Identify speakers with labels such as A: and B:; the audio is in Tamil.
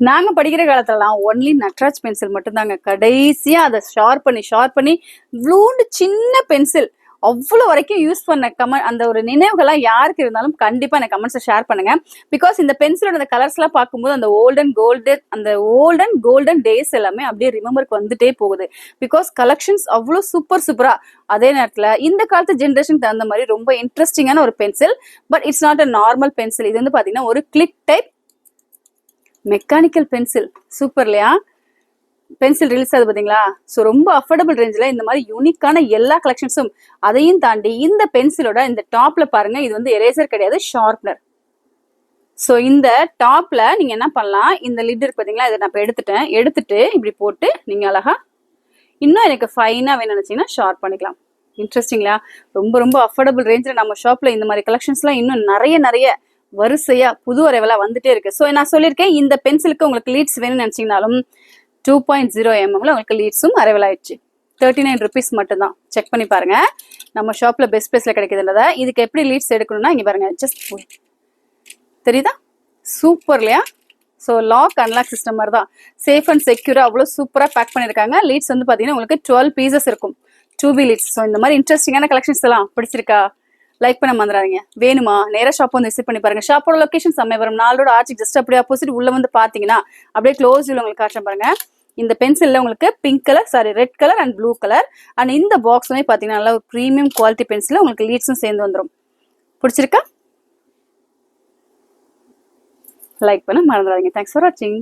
A: நாங்க படிக்கிற காலத்துலலாம் ஒன்லி நட்ராஜ் பென்சில் மட்டும்தாங்க. கடைசியா அதை ஷார்ப் பண்ணி இவ்வளோண்டு சின்ன பென்சில் அவ்வளோ வரைக்கும் யூஸ் பண்ண அந்த ஒரு நினைவுகள்லாம் யாருக்கு இருந்தாலும் கண்டிப்பா எனக்கு கமெண்ட்ஸ்ல ஷேர் பண்ணுங்க. பிகாஸ் இந்த பென்சிலோட அந்த கலர்ஸ் எல்லாம் பார்க்கும்போது அந்த ஓல்டன் கோல்டன் டேஸ் எல்லாமே அப்படியே ரிமெம்பருக்கு வந்துட்டே போகுது. பிகாஸ் கலெக்ஷன்ஸ் அவ்வளோ சூப்பரா. அதே நேரத்துல இந்த காலத்து ஜென்ரேஷன் தகுந்த மாதிரி ரொம்ப இன்ட்ரெஸ்டிங்கான ஒரு pencil. But it's not a normal pencil. இது வந்து பாத்தீங்கன்னா ஒரு click type mechanical pencil. Super இல்லையா? பென்சில் ரிலீஸ் ஆகுது பாத்தீங்களா? ஸோ ரொம்ப அஃபோர்டபுள் ரேஞ்சில் இந்த மாதிரி யூனிக்கான எல்லா கலெக்ஷன்ஸும். அதையும் தாண்டி இந்த பென்சிலோட இந்த டாப்ல பாருங்க, இது வந்து எரேசர் கிடையாது, ஷார்ப்னர். ஸோ இந்த டாப்ல நீங்க என்ன பண்ணலாம், இந்த லிட் இருக்கு பாத்தீங்களா, இதை நான் இப்போ எடுத்துட்டு இப்படி போட்டு நீங்க அழகா இன்னும் எனக்கு ஃபைனா வேணும்னு நினைச்சீங்கன்னா ஷார்ப் பண்ணிக்கலாம். இன்ட்ரெஸ்டிங்களா? ரொம்ப ரொம்ப அஃபோர்டபுள் ரேஞ்சில் நம்ம ஷாப்ல இந்த மாதிரி கலெக்ஷன்ஸ்லாம் இன்னும் நிறைய வரிசையா புது அரைவலா வந்துட்டே இருக்கு. ஸோ நான் சொல்லியிருக்கேன், இந்த பென்சிலுக்கு உங்களுக்கு லீட்ஸ் வேணும்னு நினைச்சீங்கனாலும் 2.0 mm உங்களுக்கு லீட்ஸும் அரைவல் ஆயிடுச்சு. 39 rupees மட்டும்தான். செக் பண்ணி பாருங்க, நம்ம ஷாப்ல பெஸ்ட் பிரைஸ்ல கிடைக்குதுன்றத. இதுக்கு எப்படி லீட்ஸ் எடுக்கணும்னா இங்க பாருங்க, ஜஸ்ட் தெரியுதா? சூப்பர் இல்லையா? ஸோ லாக் அன்லாக் சிஸ்டம் மாதிரி தான், சேஃப் அண்ட் செக்யூரா அவ்வளோ சூப்பரா பேக் பண்ணிருக்காங்க. லீட்ஸ் வந்து பாத்தீங்கன்னா உங்களுக்கு 12 pieces இருக்கும், 2B லீட்ஸ். ஸோ இந்த மாதிரி இன்ட்ரெஸ்டிங்கான கலெக்ஷன்ஸ் எல்லாம் பிடிச்சிருக்கா? லைக் பண்ண மறந்துடாதீங்க. வேணுமா நேரா ஷாப் வந்து விசிட் பண்ணி பாருங்க. ஷாப்போட லொகேஷன் சமயபுரம் 4 ரோடு ஆர்ச்சி ஜஸ்ட் அப்படியே ஆப்போசிட். உள்ள வந்து பாத்தீங்கன்னா அப்படியே க்ளோஸ் உங்களுக்கு காட்டுறேன் பாருங்க. இந்த பென்சில்ல உங்களுக்கு pink colour, red colour and blue colour. And இந்த பாக்ஸுமே பாத்தீங்கன்னா நல்ல ஒரு ப்ரீமியம் குவாலிட்டி பென்சில் உங்களுக்கு லீட்ஸும் சேர்ந்து வந்துடும். பிடிச்சிருக்கா? லைக் பண்ண மறந்துடாதீங்க. தேங்க்ஸ் ஃபார் வாட்சிங்.